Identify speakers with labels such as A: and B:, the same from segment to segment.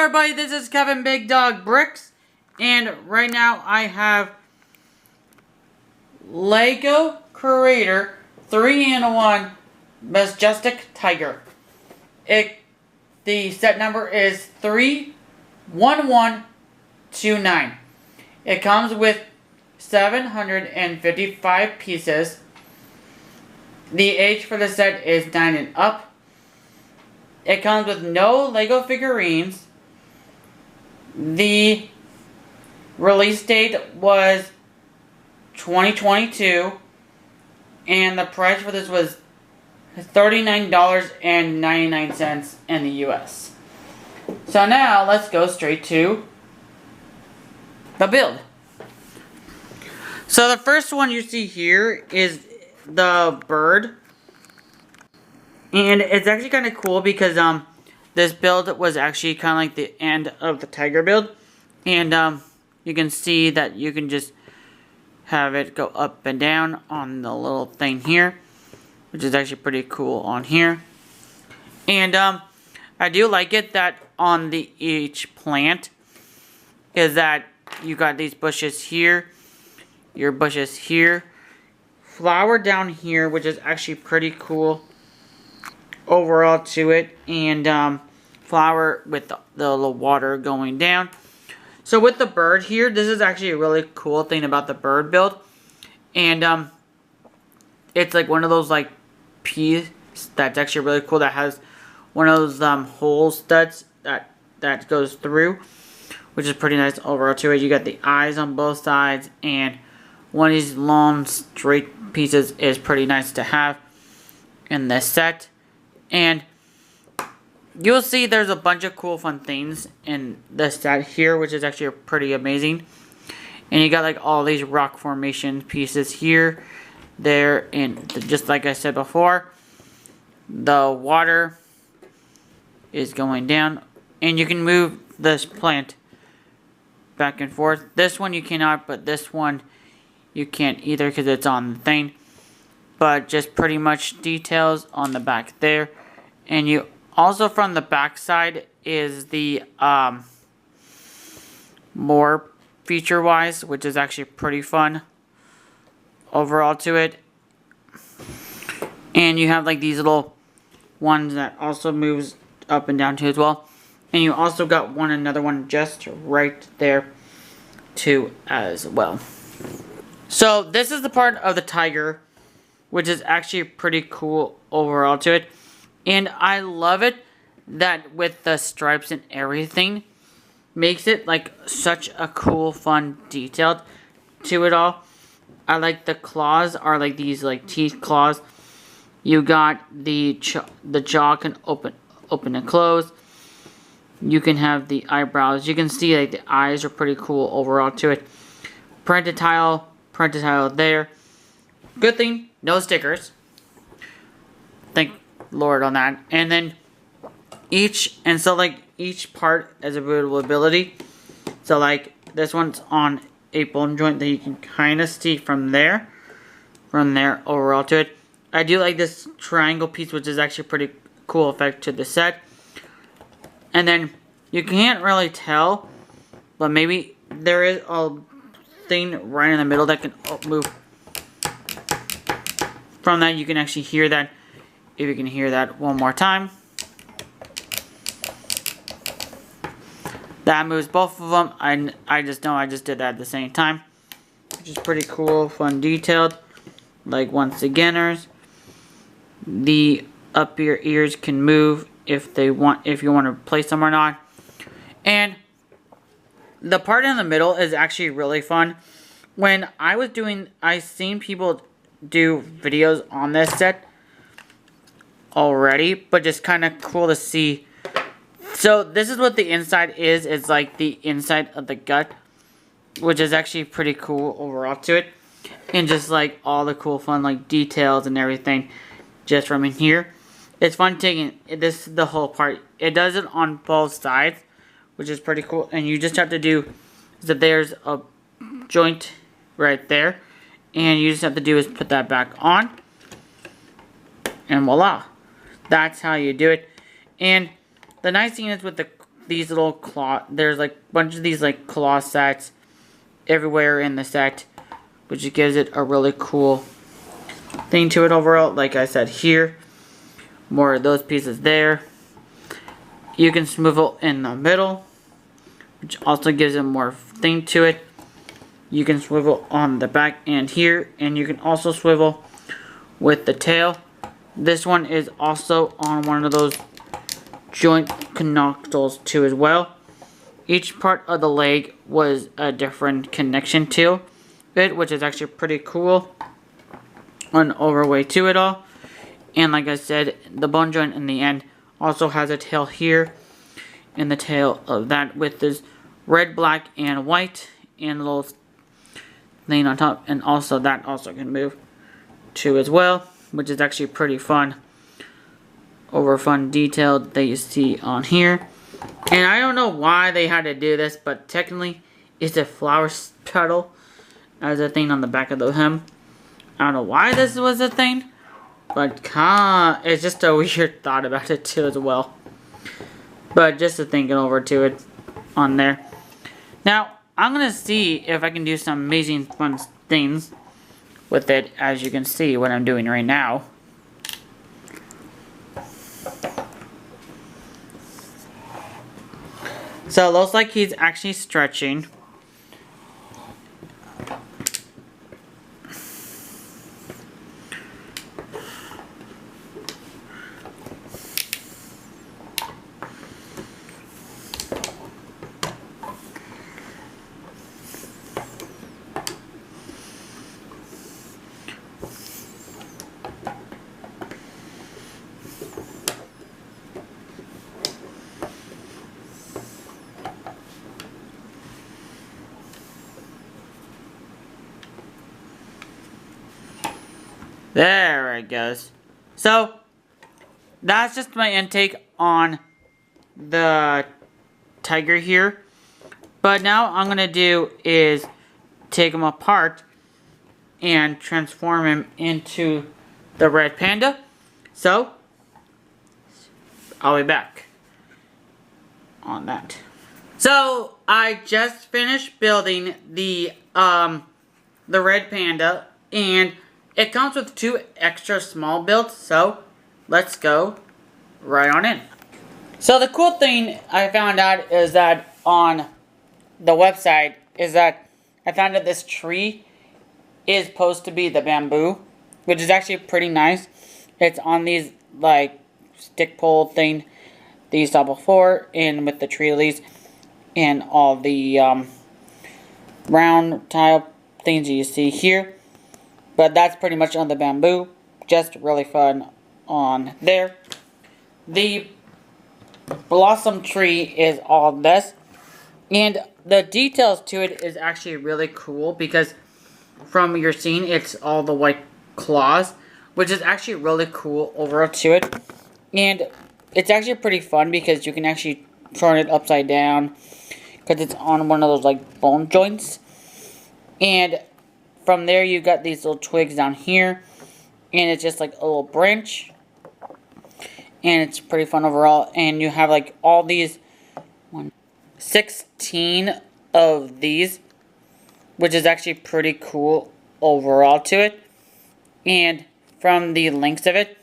A: everybody, this is Kevin Big Dog Bricks, and right now I have Lego Creator 3-in-1 Majestic Tiger. The set number is 31129. It comes with 755 pieces. The age for the set is 9 and up. It comes with no Lego figurines. The release date was 2022, and the price for this was $39.99 in the US. So now let's go straight to the build. So the first one you see here is the bird. And it's actually kind of cool because this build was actually kind of like the end of the tiger build. And you can see that you can just have it go up and down on the little thing here, which is actually pretty cool on here. And I do like it that on each plant is that you got these bushes here, your bushes here, flower down here, which is actually pretty cool overall to it, and flower with the little water going down. So with the bird here, this is actually a really cool thing about the bird build, and it's like one of those like peas that's actually really cool that has one of those hole studs that goes through, which is pretty nice overall to it. You got the eyes on both sides, and one of these long straight pieces is pretty nice to have in this set. And you'll see there's a bunch of cool fun things in this set here, which is actually pretty amazing. And you got like all these rock formation pieces here, there, and just like I said before, the water is going down, and you can move this plant back and forth. This one you cannot, but this one you can't either because it's on the thing. But just pretty much details on the back there. And you also, from the back side, is the more feature wise, which is actually pretty fun overall to it. And you have like these little ones that also moves up and down too as well. And you also got another one just right there too as well. So this is the part of the tiger, which is actually pretty cool overall to it. And I love it that with the stripes and everything, makes it like such a cool, fun detail to it all. I like the claws are like these like teeth claws. You got the jaw can open and close. You can have the eyebrows. You can see like the eyes are pretty cool overall to it. Printed tile there. Good thing, no stickers. Thank Lord on that. And then each part has a bootable ability. So like this one's on a bone joint that you can kind of see from there overall to it. I do like this triangle piece, which is actually a pretty cool effect to the set. And then you can't really tell, but maybe there is a thing right in the middle that can move. From that you can actually hear that. If you can hear that one more time. That moves both of them. I just know I just did that at the same time. Which is pretty cool, fun, detailed. Like once againers. The up your ears can move if you want to place them or not. And the part in the middle is actually really fun. When I seen people do videos on this set already, but just kind of cool to see. So this is what the inside is. It's like the inside of the gut, which is actually pretty cool overall to it. And just like all the cool fun like details and everything just from in here. It's fun taking this the whole part. It does it on both sides, which is pretty cool. And you just have to do is that there's a joint right there. And you just have to do is put that back on. And voila. That's how you do it. And the nice thing is with the these little claw, there's like a bunch of these like claw sets everywhere in the set, which gives it a really cool thing to it overall. Like I said here, more of those pieces there. You can swivel in the middle, which also gives it more thing to it. You can swivel on the back and here, and you can also swivel with the tail. This one is also on one of those joint connectors too as well. Each part of the leg was a different connection to it, which is actually pretty cool. An overway to it all. And like I said, the bone joint in the end also has a tail here. And the tail of that with this red, black, and white. And a little thing on top. And also that also can move too as well, which is actually pretty fun. Over fun detail that you see on here. And I don't know why they had to do this, but technically it's a flower petal as a thing on the back of the hem. I don't know why this was a thing, but it's just a weird thought about it too as well. But just to think it over to it on there. Now I'm gonna see if I can do some amazing fun things with it, as you can see what I'm doing right now. So it looks like he's actually stretching. There it goes. So, that's just my intake on the tiger here. But now I'm going to do is take him apart and transform him into the red panda. So, I'll be back on that. So, I just finished building the red panda, and it comes with 2 extra small builds, so let's go right on in. So the cool thing I found out is that on the website is that I found that this tree is supposed to be the bamboo, which is actually pretty nice. It's on these like stick pole thing that you saw before, and with the tree leaves and all the round tile things that you see here. But that's pretty much on the bamboo. Just really fun on there. The blossom tree is all this. And the details to it is actually really cool, because from your scene, it's all the white claws, which is actually really cool overall to it. And it's actually pretty fun because you can actually turn it upside down, because it's on one of those like bone joints. And from there, you got these little twigs down here, and it's just like a little branch, and it's pretty fun overall. And you have like all these 16 of these, which is actually pretty cool overall to it. And from the links of it,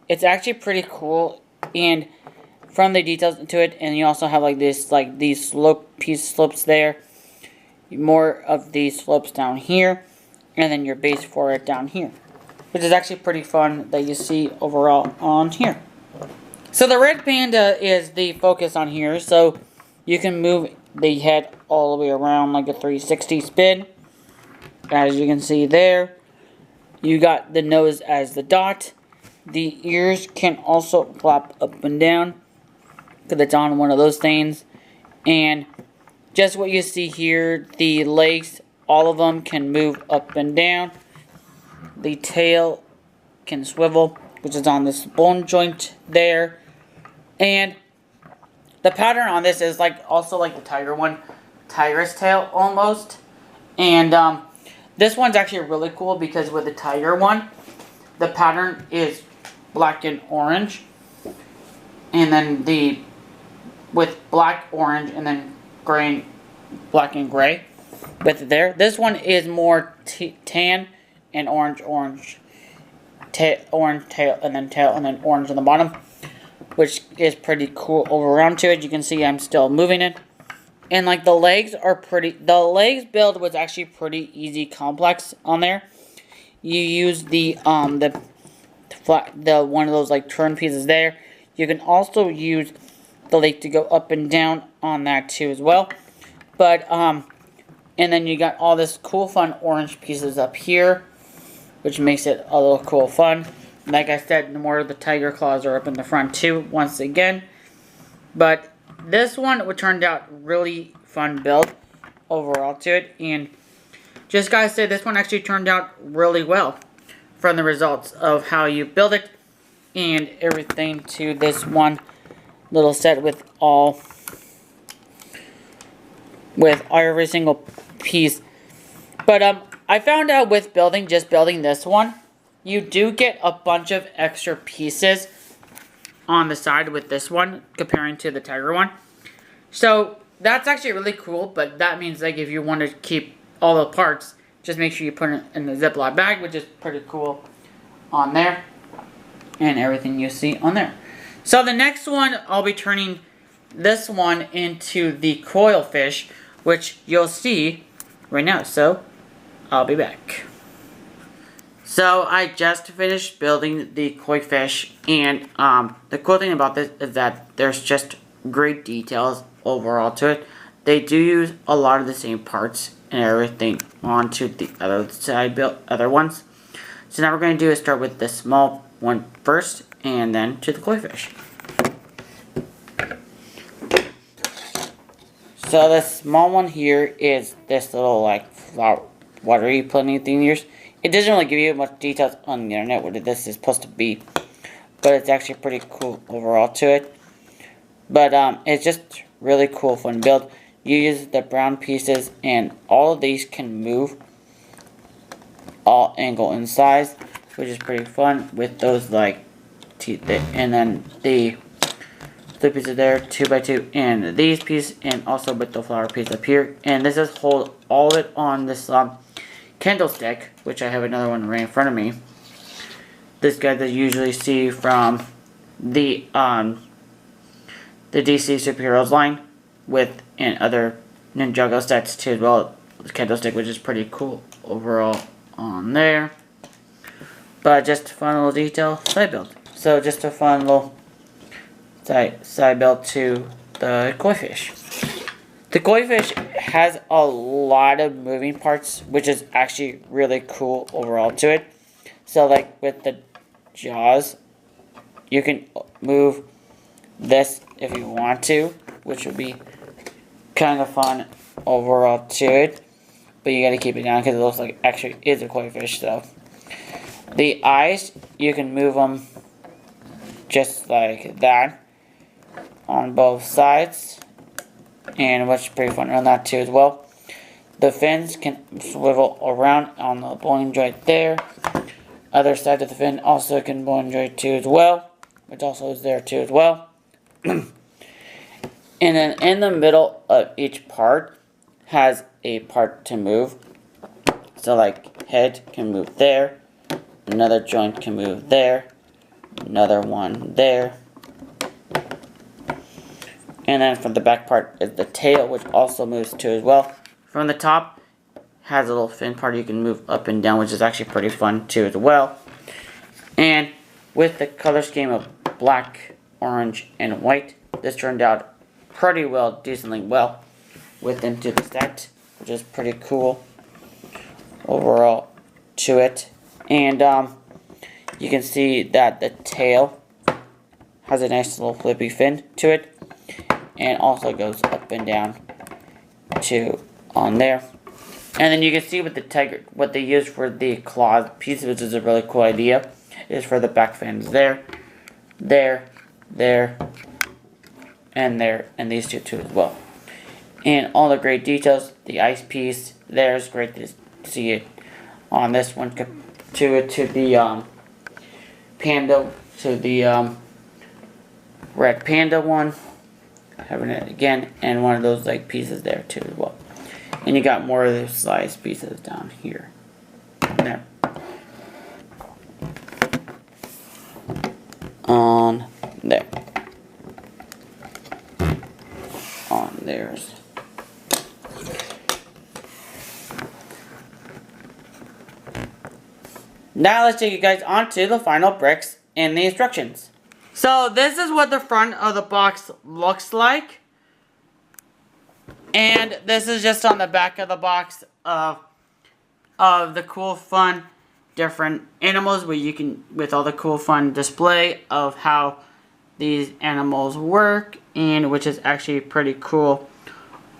A: it's actually pretty cool, and from the details to it. And you also have like this, like these slopes there, more of these slopes down here, and then your base for it down here, which is actually pretty fun that you see overall on here. So the red panda is the focus on here, so you can move the head all the way around like a 360 spin, as you can see there. You got the nose as the dot. The ears can also flap up and down, because it's on one of those things. And just what you see here, the legs, all of them can move up and down. The tail can swivel, which is on this bone joint there. And the pattern on this is like also like the tiger one, tiger's tail almost. And this one's actually really cool, because with the tiger one, the pattern is black and orange. And then the with black, orange, and then gray, black and gray with it there. This one is more tan and orange, orange tail, and then orange on the bottom, which is pretty cool over around to it. You can see I'm still moving it. And like the legs legs build was actually pretty easy complex on there. You use the one of those like turn pieces there. You can also use the leg to go up and down on that too as well. But and then you got all this cool fun orange pieces up here, which makes it a little cool fun. Like I said, more of the tiger claws are up in the front too, once again. But this one turned out really fun build overall to it. And just gotta say, this one actually turned out really well from the results of how you build it and everything to this one little set with every single piece. But I found out with just building this one, you do get a bunch of extra pieces on the side with this one comparing to the tiger one. So that's actually really cool, but that means like if you want to keep all the parts, just make sure you put it in the Ziploc bag, which is pretty cool on there. And everything you see on there. So the next one, I'll be turning this one into the coil fish, which you'll see right now. So I'll be back. So I just finished building the koi fish, and the cool thing about this is that there's just great details overall to it. They do use a lot of the same parts and everything onto the other ones. So now we're going to do is start with the small one first, and then to the koi fish. So the small one here is this little like flower, watery planting thing here. It doesn't really give you much details on the internet what this is supposed to be, but it's actually pretty cool overall to it. But it's just really cool, fun build. You use the brown pieces, and all of these can move all angle and size, which is pretty fun with those like teeth. And then the pieces there, 2x2, and these pieces, and also with the flower piece up here. And this is hold all of it on this candlestick, which I have another one right in front of me. This guy that you usually see from the DC Superheroes line and other Ninjago sets too as well. This candlestick, which is pretty cool overall on there. But just a fun little detail side build. So just a fun little side build to the koi fish. The koi fish has a lot of moving parts, which is actually really cool overall to it. So like with the jaws, you can move this if you want to, which would be kind of fun overall to it. But you gotta keep it down because it looks like actually is a koi fish. So the eyes, you can move them just like that on both sides, and which is pretty fun on that too as well. The fins can swivel around on the bowling joint there. Other side of the fin also can bowling joint too as well, which also is there too as well. And then in the middle of each part has a part to move. So like head can move there, another joint can move there, another one there. And then from the back part is the tail, which also moves too as well. From the top has a little fin part you can move up and down, which is actually pretty fun too as well. And with the color scheme of black, orange, and white, this turned out pretty well, decently well into the set, which is pretty cool overall to it. And you can see that the tail has a nice little flippy fin to it, and also goes up and down too on there. And then you can see with the tiger, what they use for the claw piece, which is a really cool idea, is for the back fins there, and these two too as well. And all the great details. The ice piece there is great to see it on this one to the panda, to the red panda one. having it again, and one of those like pieces there too as well. And you got more of the sliced pieces down here. There. On there. On theirs. Now let's take you guys on to the final bricks and the instructions. So this is what the front of the box looks like. And this is just on the back of the box of the cool fun different animals where you can, with all the cool fun display of how these animals work, and which is actually pretty cool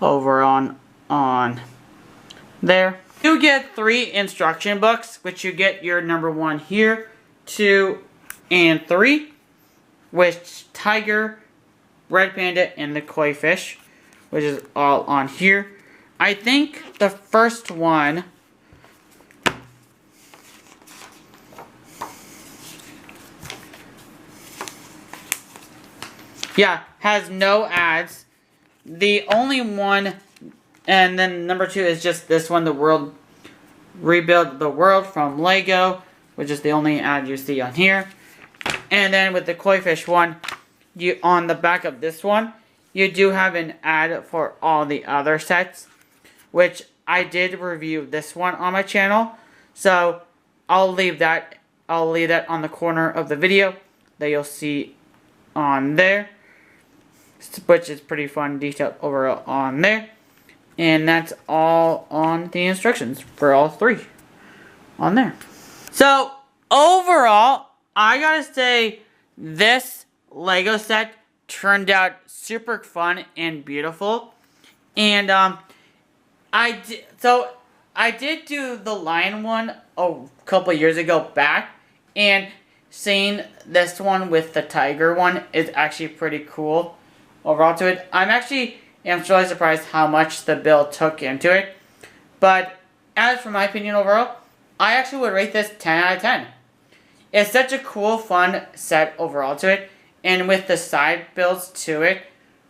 A: over on there. You get 3 instruction books, which you get your number 1 here, 2, and 3, which tiger, red panda, and the koi fish, which is all on here. I think the first one has no ads. The only one, and then number 2 is just this one, the world, rebuild the world from Lego, which is the only ad you see on here. And then with the koi fish one, you on the back of this one, you do have an ad for all the other sets, which I did review this one on my channel. So I'll leave that on the corner of the video that you'll see on there, which is pretty fun, detailed overall on there. And that's all on the instructions for all 3 on there. So overall, I gotta say this Lego set turned out super fun and beautiful. And I did do the lion one a couple years ago back, and seeing this one with the tiger one is actually pretty cool overall to it. I'm really surprised how much the build took into it. But as for my opinion overall, I actually would rate this 10 out of 10. It's such a cool, fun set overall to it. And with the side builds to it,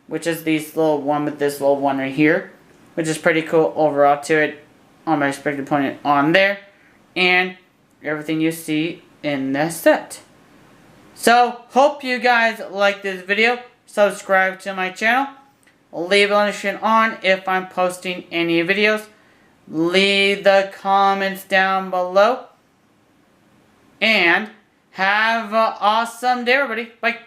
A: which is these little one with this little one right here, which is pretty cool overall to it on my expected point on there. And everything you see in this set. So, hope you guys like this video. Subscribe to my channel. Leave a notification on if I'm posting any videos. Leave the comments down below. And have an awesome day, everybody. Bye.